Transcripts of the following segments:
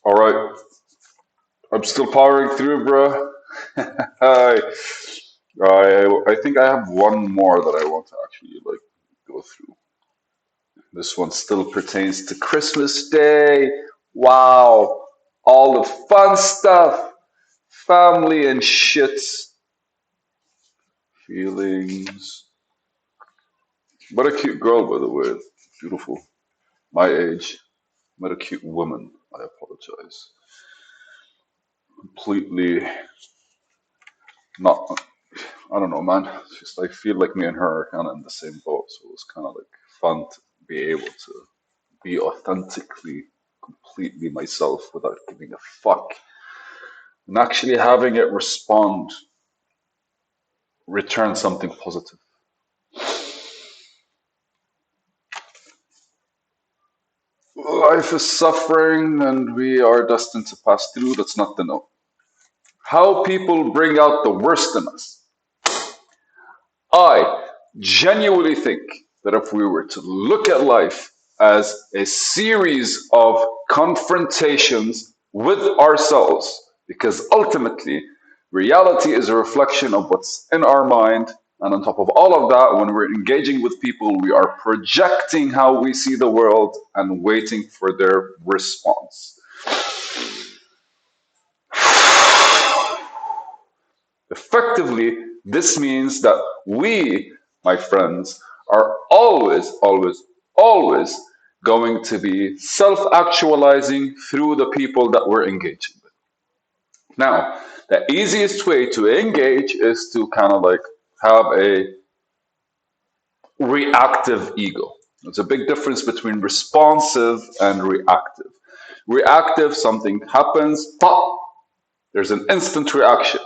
All right, I'm still powering through, bro. Hi. I think I have one more that I want to actually go through. This one still pertains to Christmas Day. Wow, all the fun stuff, family and shits, feelings. What a cute girl, by the way. Beautiful. My age. What a cute woman. I apologize. Completely not. I don't know, man. It's just I feel like me and her are kind of in the same boat, so it was kind of like fun to be able to be authentically, completely myself without giving a fuck, and actually having it return something positive. Life is suffering, and we are destined to pass through. That's not the note. How people bring out the worst in us. I genuinely think that if we were to look at life as a series of confrontations with ourselves, because ultimately reality is a reflection of what's in our mind. And on top of all of that, when we're engaging with people, we are projecting how we see the world and waiting for their response. Effectively, this means that we, my friends, are always going to be self actualizing through the people that we're engaging with. Now, the easiest way to engage is to kind of like have a reactive ego. There's a big difference between responsive and reactive. Reactive, something happens, pop, there's an instant reaction.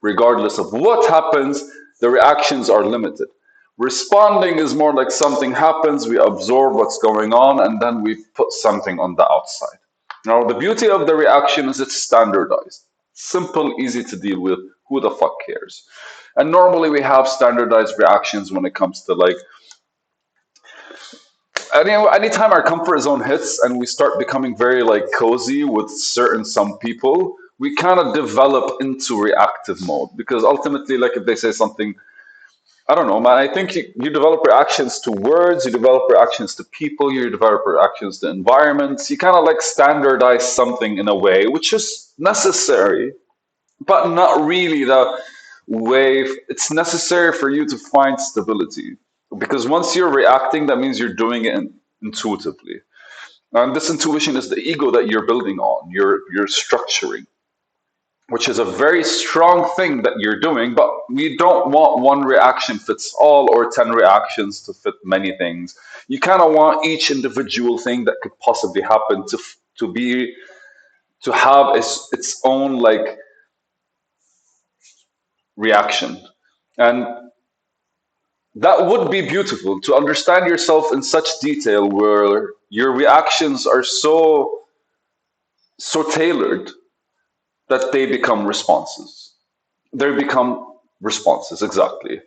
Regardless of what happens, the reactions are limited. Responding is more like something happens, we absorb what's going on, and then we put something on the outside. Now, the beauty of the reaction is it's standardized. Simple, easy to deal with. Who the fuck cares? And normally we have standardized reactions when it comes to like anytime our comfort zone hits and we start becoming very like cozy with some people, we kind of develop into reactive mode because ultimately, like if they say something, I don't know, man. I think you develop reactions to words, you develop reactions to people, you develop reactions to environments. You kind of like standardize something in a way which is necessary, but not really the way. It's necessary for you to find stability because once you're reacting, that means you're doing it intuitively. And this intuition is the ego that you're building on, you're structuring, which is a very strong thing that you're doing, but we don't want one reaction fits all or 10 reactions to fit many things. You kind of want each individual thing that could possibly happen to have its own like reaction. And that would be beautiful to understand yourself in such detail where your reactions are so tailored that they become responses. They become responses, exactly.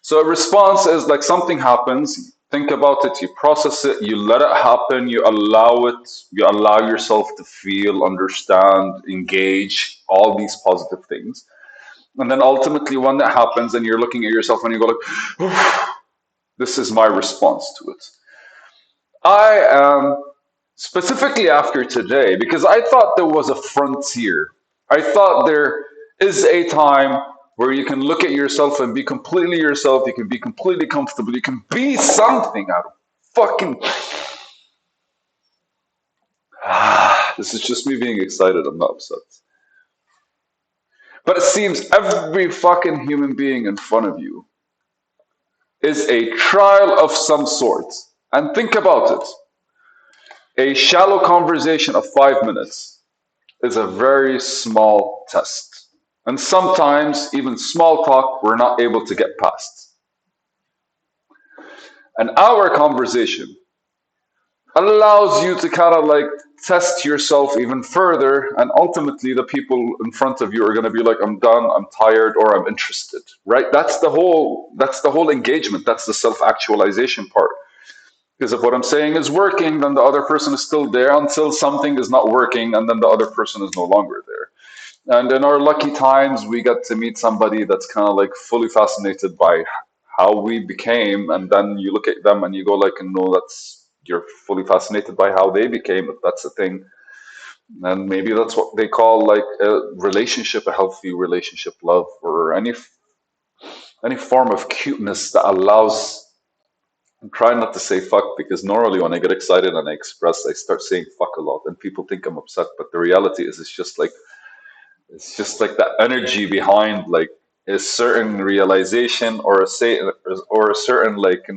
So a response is like something happens, think about it, you process it, you let it happen, you allow it, you allow yourself to feel, understand, engage, all these positive things. And then ultimately when that happens and you're looking at yourself and you go like, this is my response to it. I am specifically after today because I thought there was a frontier. I thought there is a time where you can look at yourself and be completely yourself, you can be completely comfortable, you can be something out of fucking. This is just me being excited, I'm not upset. But it seems every fucking human being in front of you is a trial of some sort. And think about it. A shallow conversation of 5 minutes is a very small test. And sometimes, even small talk, we're not able to get past. An hour conversation allows you to kind of like test yourself even further. And ultimately, the people in front of you are going to be like, I'm done, I'm tired, or I'm interested, right? That's the whole engagement. That's the self actualization part. Because if what I'm saying is working, then the other person is still there until something is not working, and then the other person is no longer there. And in our lucky times, we get to meet somebody that's kind of like fully fascinated by how we became, and then you look at them and you go like, no, that's you're fully fascinated by how they became, if that's a thing. And maybe that's what they call like a relationship, a healthy relationship, love, or any form of cuteness that allows. I'm trying not to say fuck because normally when I get excited and I express, I start saying fuck a lot, and people think I'm upset. But the reality is, it's just like the energy behind like a certain realization or a say or a certain like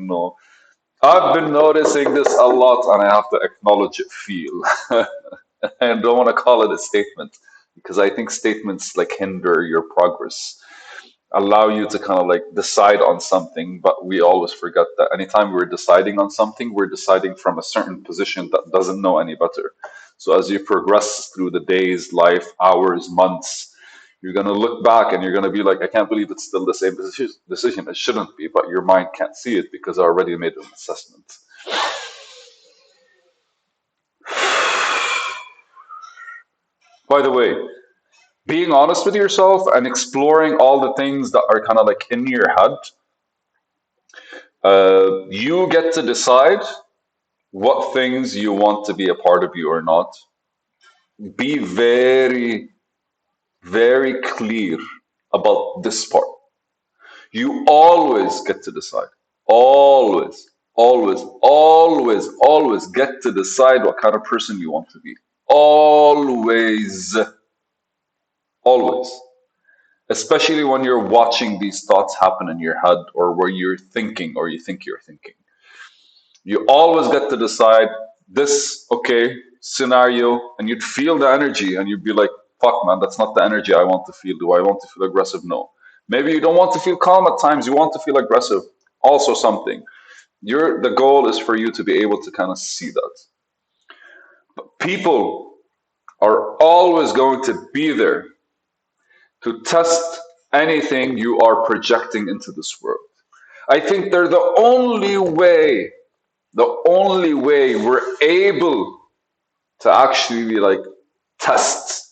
I've been noticing this a lot, and I have to acknowledge it. Feel. I don't want to call it a statement because I think statements like hinder your progress, allow you to kind of like decide on something, but we always forget that anytime we're deciding on something, we're deciding from a certain position that doesn't know any better. So as you progress through the days, life, hours, months, you're going to look back and you're going to be like, I can't believe it's still the same decision. It shouldn't be, but your mind can't see it because I already made an assessment. By the way, being honest with yourself and exploring all the things that are kind of like in your head, you get to decide what things you want to be a part of you or not. Be very, very clear about this part. You always get to decide. Always, always, always, always get to decide what kind of person you want to be. Always, always. Especially when you're watching these thoughts happen in your head or where you're thinking or you think you're thinking. You always get to decide this, okay, scenario, and you'd feel the energy and you'd be like, fuck, man, that's not the energy I want to feel. Do I want to feel aggressive? No. Maybe you don't want to feel calm at times, you want to feel aggressive. Also, something. The goal is for you to be able to kind of see that. But people are always going to be there to test anything you are projecting into this world. I think they're the only way we're able to actually like test.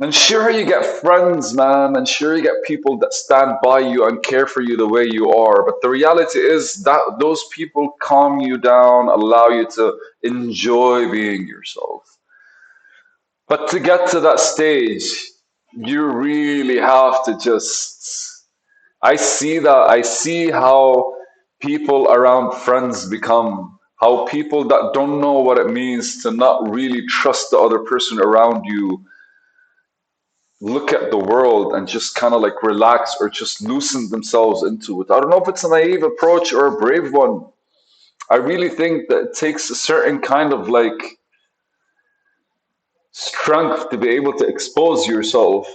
And sure, you get friends, man, and sure, you get people that stand by you and care for you the way you are. But the reality is that those people calm you down, allow you to enjoy being yourself. But to get to that stage, you really have to just. I see that. I see how people around friends become, how people that don't know what it means to not really trust the other person around you look at the world and just kind of like relax or just loosen themselves into it. I don't know if it's a naive approach or a brave one. I really think that it takes a certain kind of like strength to be able to expose yourself.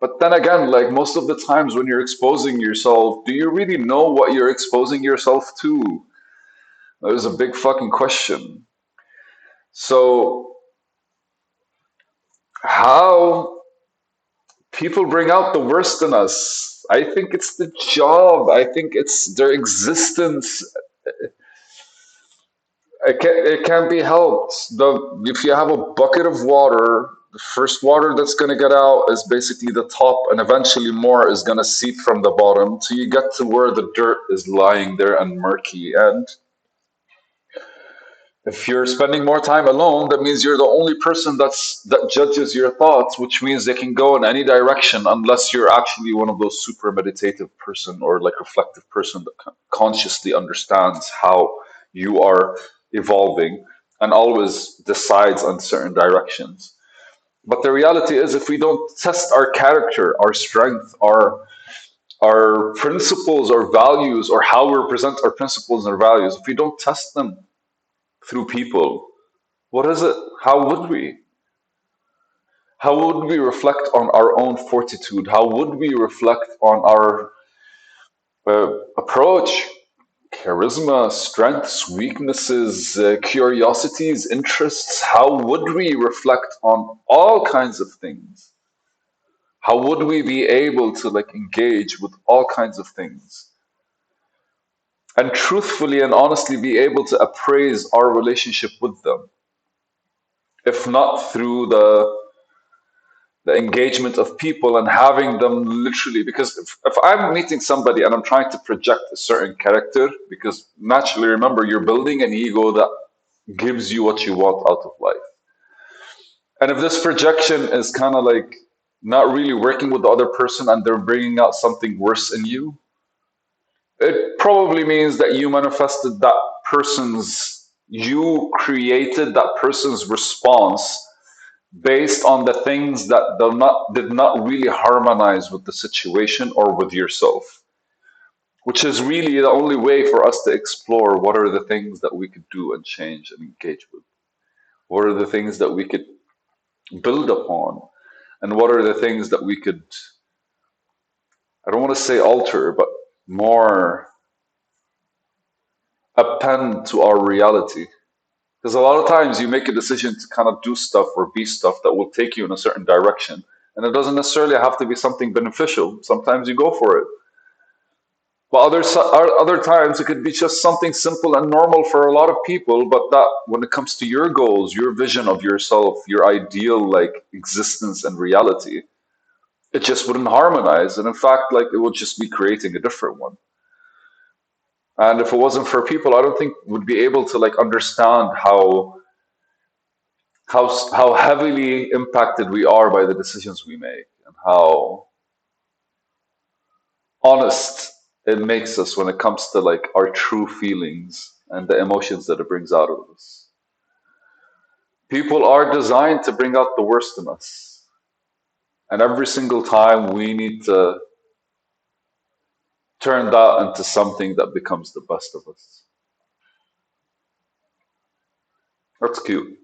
But then again, like most of the times when you're exposing yourself, do you really know what you're exposing yourself to? That is a big fucking question. So, how people bring out the worst in us? I think it's the job. I think it's their existence. It can't be helped. If you have a bucket of water, the first water that's going to get out is basically the top, and eventually more is going to seep from the bottom. So you get to where the dirt is lying there and murky. And if you're spending more time alone, that means you're the only person that judges your thoughts, which means they can go in any direction unless you're actually one of those super meditative person or like reflective person that consciously understands how you are evolving and always decides on certain directions. But the reality is if we don't test our character, our strength, our principles, our values, or how we represent our principles and our values, if we don't test them through people, what is it? How would we? How would we reflect on our own fortitude? How would we reflect on our approach, charisma, strengths, weaknesses, curiosities, interests? How would we reflect on all kinds of things? How would we be able to like engage with all kinds of things? and truthfully and honestly be able to appraise our relationship with them, if not through the engagement of people and having them literally, because if I'm meeting somebody and I'm trying to project a certain character, because naturally, remember, you're building an ego that gives you what you want out of life. And if this projection is kind of like not really working with the other person and they're bringing out something worse in you, it probably means that you manifested that you created that person's response based on the things that did not really harmonize with the situation or with yourself, which is really the only way for us to explore what are the things that we could do and change and engage with. What are the things that we could build upon? And what are the things that we could, I don't want to say alter, but more append to our reality? Because a lot of times you make a decision to kind of do stuff or be stuff that will take you in a certain direction. And it doesn't necessarily have to be something beneficial. Sometimes you go for it. But other times it could be just something simple and normal for a lot of people. But that when it comes to your goals, your vision of yourself, your ideal like existence and reality, it just wouldn't harmonize. And in fact, like it would just be creating a different one. And if it wasn't for people, I don't think would be able to like understand how heavily impacted we are by the decisions we make and how honest it makes us when it comes to like our true feelings and the emotions that it brings out of us. People are designed to bring out the worst in us, and every single time we need to turn that into something that becomes the best of us. That's cute.